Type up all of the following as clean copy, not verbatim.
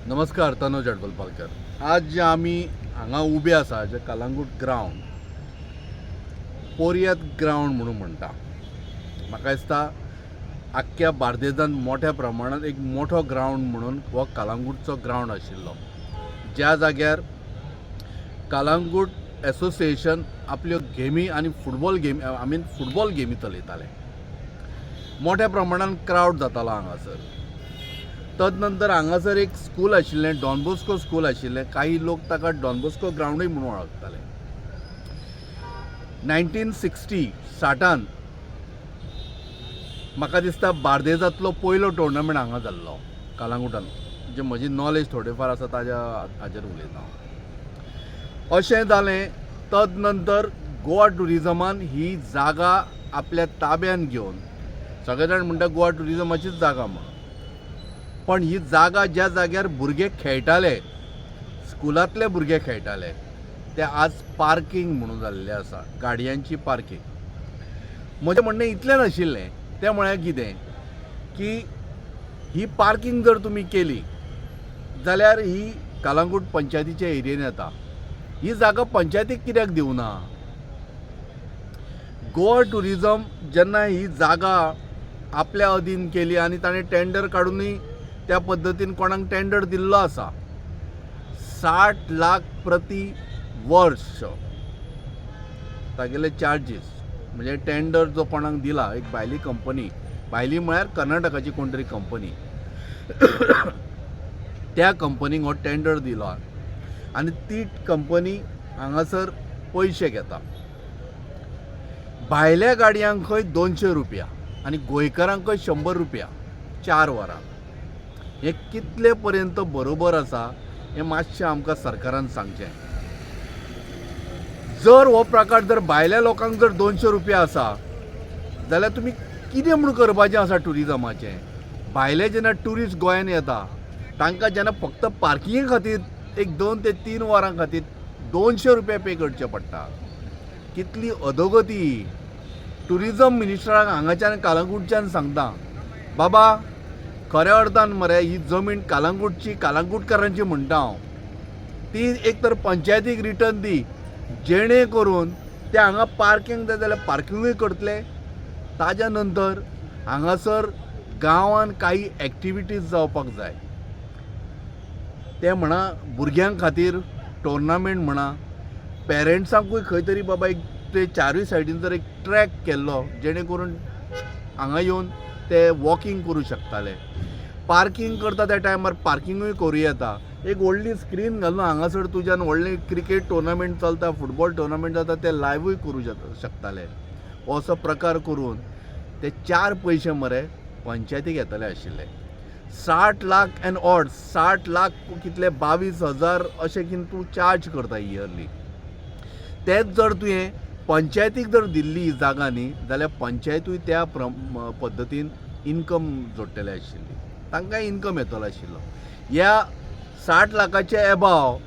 नमस्कार, तनुज अडबलपालकर. आज जे आम्ही हांगा उबे आसा जे कलांगूट ग्राउंड पोरियत ग्राउंड म्हणून म्हणटा. म्हाका दिसता आख्ख्या बार्देजांत मोठ्या प्रमाणात एक मोठो ग्राउंड म्हणून हो कलांगूटचो ग्राउंड आशिल्लो, ज्या जाग्यार कलांगूट एसोसिएशन आपल्यो गेमी आनी फुटबॉल गेमी चलयताले. मोठ्या प्रमाणात क्रावड जातालो हांगासर. तदनंतर हांगासर एक स्कूल आशिल्लें, डॉन बॉस्को स्कूल आशिल्लें. काही लोक ताका डॉन बॉस्को ग्राउंडूय म्हणून वळखताले. 1960 म्हाका दिसता बार्देजांतलो पयलो टुर्नामेंट हांगा जाल्लो कलांगूटान, जे म्हजी नॉलेज थोडेफार आसा हाजेर उलयता. अशें जालें. तदनंतर गोवा टुरिजमान ही जागा आपल्या ताब्यान घेवन, सगळे जाण म्हणटा गोवा टुरिजमाचीच जागा म्हणून, पण ही जागा ज्या जाग्यार भुरगे खेळटाले, स्कुलांतले भुरगे खेळटाले, ते आज पार्किंग म्हणून जाल्लें आसा, गाडयांची पार्किंग. म्हजें म्हणणें इतलें नाशिल्लें. तें म्हळ्यार कितें की ही पार्किंग जर तुमी केली जाल्यार ही कलांगूट पंचायतीच्या एरियेन येता. ही जागा पंचायतीक कित्याक दिवना? गोवा टुरिजम जेन्ना ही जागा आपल्या अधीन केली आनी ताणें टेंडर काडूनय त्या पद्दतीन कोणाक टेंडर दिल्लो आसा. 60 लाख प्रति वर्ष तागेले चार्जीस. म्हणजे टेंडर जो कोणाक दिला, एक भायली कंपनी, भायली म्हळ्यार कर्नाटकाची कोण तरी कंपनी, त्या कंपनीक हो टेंडर दिलो आनी ती कंपनी हांगासर पयशे घेता. भायल्या गाडयांक खंय 200 रुपया आनी गोंयकारांक खंय 100 रुपया 4 वरां. हे कितले पर्यंत बरोबर आसा हें मातशें आमकां सरकारान सांगचें. जर हो प्रकार जर भायल्या लोकांक जर 200 रुपया आसा जाल्यार तुमी कितें म्हूण करपाचें आसा टुरिजमाचें? भायले जेन्ना ट्युरिस्ट गोंयांत येता तांकां जेन्ना फक्त पार्किंगे खातीर एक 2 ते 3 वरां खातीर 200 रुपया पे करचे पडटा. कितली अधोगती. टुरिजम मिनिस्टराक हांगाच्यान कलांगूटच्यान सांगता, बाबा खऱ्या अर्थान मरे ही जमीन कलांगूटची, कलांगूटकारांची म्हणटा हांव, ती एक तर पंचायतीक रिटर्न दी, जेणे करून ते हांगा पार्किंग जाय जाल्यार पार्किंगूय करतले. ताज्या नंतर हांगासर गांवांत काही एक्टिविटीज जावपाक जाय. ते म्हणा भुरग्यां खातीर टुर्नामेंट म्हणा, पेरंट्सांकूय खंय तरी बाबा एक ते चारूय सायडीन जर एक ट्रॅक केल्लो, जेणे करून हांगा येवन ते वॉकिंग करूं शकताले. पार्किंग करता त्या टायमार पार्किंगूय करूं येता. एक व्हडली स्क्रीन घालून हांगासर तुज्यान व्हडलें क्रिकेट टुर्नामेंट चलता, फुटबॉल टुर्नामेंट जाता, ते लायव्हूय करूं शकताले. असो प्रकार करून ते 4 पयशे मरे पंचायतीक येतले आशिल्ले. 60 लाख एंड ऑड, 60 लाख कितले 22,000 अशें कितें तूं चार्ज करता इयरली. तेच जर तुवें पंचायतीक जर दिल्ली ही जागा न्ही जाल्यार पंचायतूय त्या पद्दतीन इन्कम जोडटले आशिल्ली, तांकांय इन्कम येतलो आशिल्लो. ह्या 60 लाखाचे एबाव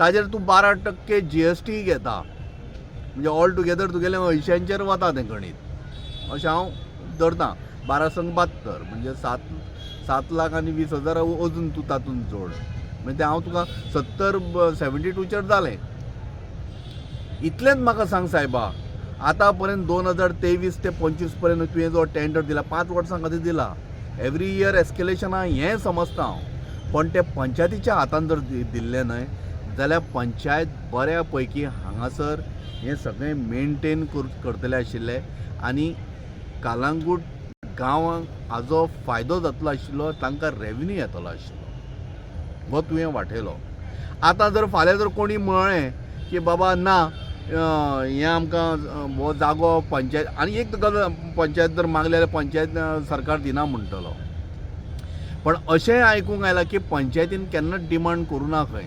ताजेर तूं 12% GST घेता, म्हणजे ऑल टुगेदर तुगेलें 80,000 वता तें गणीत. अशें हांव धरतां. 12 संग 72 म्हणजे 7 लाख आनी 20,000 अजून तूं तातूंत जोड, म्हणजे तें हांव तुका 72 जालें. इतलेंच म्हाका सांग सायबा, आतां पर्यंत 2023 ते 25 पर्यंत तुवें जो टेंडर दिला, 5 वर्सां खातीर दिला. एवरी इयर एस्केलेशनां हें समजता हांव, पण ते पंचायतीच्या हातान जर दिल्लें न्हय जाल्यार पंचायत बऱ्या पैकी हांगासर हें सगळें मेनटेन करतले आशिल्ले आनी कलांगूट गांवांक हाजो फायदो जातलो आशिल्लो, तांकां रेव्हेन्यू येतलो आशिल्लो. हो तुवें वाटयलो. आतां जर फाल्यां जर कोणी म्हळें की बाबा ना हें आमकां हो जागो पंचायत, आनी एक गजाल पंचायत जर मागले जाल्यार पंचायत सरकार दिना म्हणटलो. पण अशेंय आयकूंक आयलां की पंचायतीन केन्नाच डिमांड करूं ना. खंय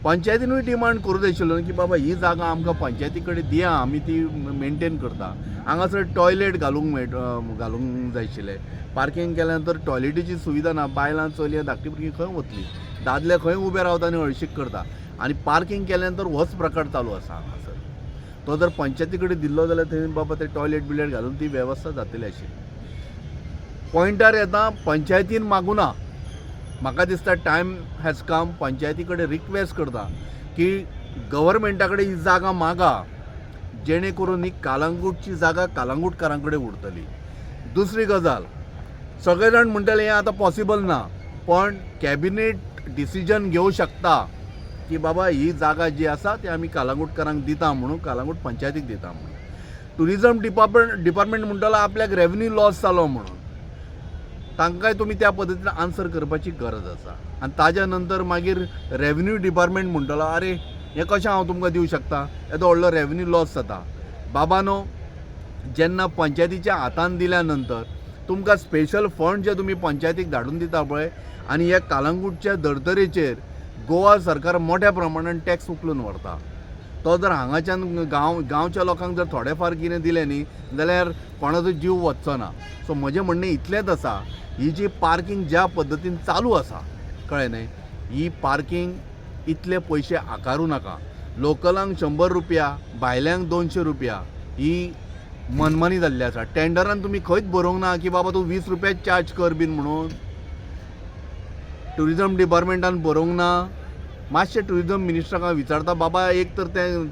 पंचायतीनूय डिमांड करूं जाय आशिल्लो की बाबा ही जागा आमकां पंचायती कडेन दिया, आमी ती मेनटेन करता. हांगासर टॉयलेट घालूंक जाय आशिल्लें. पार्किंग केल्या नंतर टॉयलेटीची सुविधा ना. बायलां चलयां धाकटी भुरगीं खंय वतलीं? दादले खंय उबे रावता आनी हळशीक करता. आनी पार्किंग केल्या नंतर होच प्रकार चालू आसा हांगासर. तो जर पंचायती कडेन दिल्लो जाल्यार थंय बाबा ते टॉयलेट बिलेट घालून ती वेवस्था जातली आशिल्ली. पॉयंटार येता, पंचायतीन मागुना म्हाका दिसता टायम हॅज कम पंचायती कडेन रिक्वेस्ट करता की गव्हर्मेंटा कडेन ही जागा मागा, जेणे करून ही कालांगूटची जागा कालांगूटकारां कडेन उरतली. दुसरी गजाल, सगळे जाण म्हणटले हें आतां पॉसिबल ना, पण कॅबिनेट डिसिजन घेवं शकता की बाबा ही जागा जी आसा ती आमी कालांगूटकारांक दिता म्हणून, कालांगूट पंचायतीक दिता म्हणून. टुरिजम डिपार्टमेंट म्हणटलो आपल्याक रेवन्यू लॉस जालो म्हणून. तांकांय तुमी त्या पद्दतीन आन्सर करपाची गरज आसा. आनी ताज्या नंतर मागीर रेवन्यू डिपार्टमेंट म्हणटलो अरे हें कशें हांव तुमकां दिवं शकता, येदो व्हडलो रेवन्यू लॉस जाता. बाबानो, जेन्ना पंचायतीच्या हातान दिल्या नंतर तुमकां स्पेशल फंड जे तुमी पंचायतीक धाडून दिता पळय, आनी ह्या कालांगूटच्या धर्तरेचेर गोवा सरकार मोठ्या प्रमाणान टॅक्स उखलून व्हरता. तो जर हांगाच्यान गांवच्या लोकांक जर थोडे फार कितें दिलें न्ही जाल्यार कोणाचो जीव वचचो ना. सो म्हजें म्हणणें इतलेंच आसा, ही जी पार्किंग ज्या पद्दतीन चालू आसा, कळ्ळें न्ही, ही पार्किंग इतले पयशे आकारूं नाका. लोकलांक 100 रुपया, भायल्यांक 200 रुपया ही मनमानी जाल्ली आसा. टेंडरान तुमी खंयच बरोवंक ना की बाबा तूं 20 रुपया चार्ज कर बीन म्हणून. टुरिजम डिपार्टमेंटान बरोवंक ना. मातशें टुरिजम मिनिस्टराक हांव विचारता, बाबा एक तर तें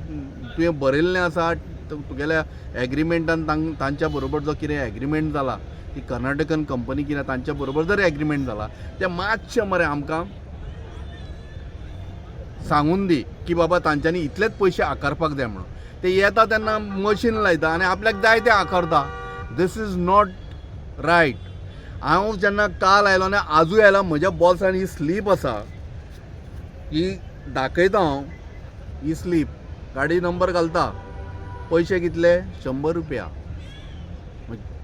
तुवें बरयल्लें आसा, तुगेल्या एग्रिमेंटान तांच्या बरोबर जो कितें एग्रिमेंट जाला, ती कर्नाटकन कंपनी कितें तांच्या बरोबर जर एग्रिमेंट जाला, तें मातशें मरे आमकां सांगून दी की बाबा तांच्यांनी इतलेच पयशे आकारपाक जाय म्हणून. ते येता तेन्ना मशीन लायता आनी आपल्याक जाय तें आकारता. This is not right. हांव जेन्ना काल आयलो आनी आजूय आयला, म्हज्या बॉल्सान ही स्लीप आसा, ही दाखयता हांव, ही स्लीप, गाडी नंबर घालता, पयशे कितले 100 रुपया.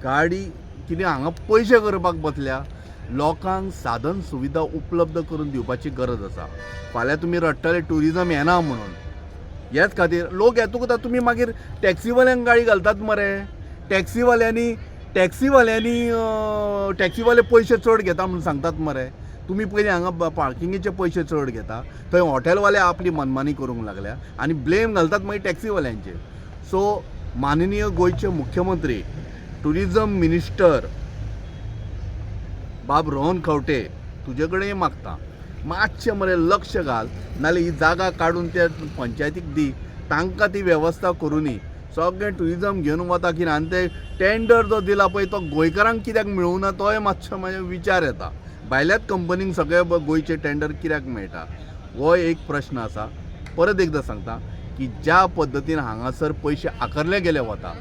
गाडी कितें हांगा पयशे करपाक बसल्या. लोकांक साधन सुविधा उपलब्ध करून दिवपाची गरज आसा. फाल्यां तुमी रडटले टुरिजम येना म्हणून. ह्याच खातीर लोक येतकूच तुमी मागीर टॅक्सीवाल्यांक गाडी घालतात मरे. टॅक्सीवाले पयशे चड घेता म्हणून सांगतात मरे. तुमी पयलीं हांगा पार्किंगेचे पयशे चड घेता, थंय हॉटेलवाले आपली मनमानी करूंक लागल्या आनी ब्लेम घालतात मागीर टॅक्सीवाल्यांचेर. सो माननीय गोंयचे मुख्यमंत्री, टुरिजम मिनिस्टर बाब रोहन खंवटे, तुजे कडेन मागता, मातशें मरे लक्ष घाल, नाल्यार ही जागा काडून त्या पंचायतीक दी, तांकां ती वेवस्था करुनी. सगळें टुरिजम घेवन वता कितें, आनी ते टेंडर जो दिला पळय तो गोंयकारांक कित्याक मेळूं ना, तोय मातसो म्हाजे विचार येता. भायल्याच कंपनींक सगळे गोंयचे टेंडर कित्याक मेळटा, हो एक प्रश्न आसा. परत एकदां सांगता की ज्या पद्दतीन हांगासर पयशे आकारले गेले वता,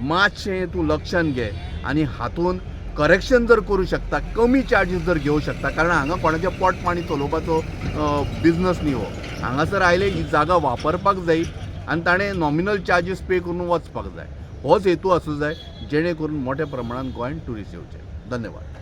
मातशें तूं लक्षांत घे आनी हातून करेक्शन जर करूं शकता, कमी चार्जीस जर घेवं शकता, कारण हांगा कोणाचें पोट पाणी चलोवपाचो बिजनस न्ही हो. हांगासर आयले ही जागा वापरपाक जाय आनी ताणें नॉमिनल चार्जीस पे करून वचपाक जाय. होच हेतू आसूं जाय, जेणे करून मोठ्या प्रमाणात गोंयांत ट्युरिस्ट येवचे. धन्यवाद.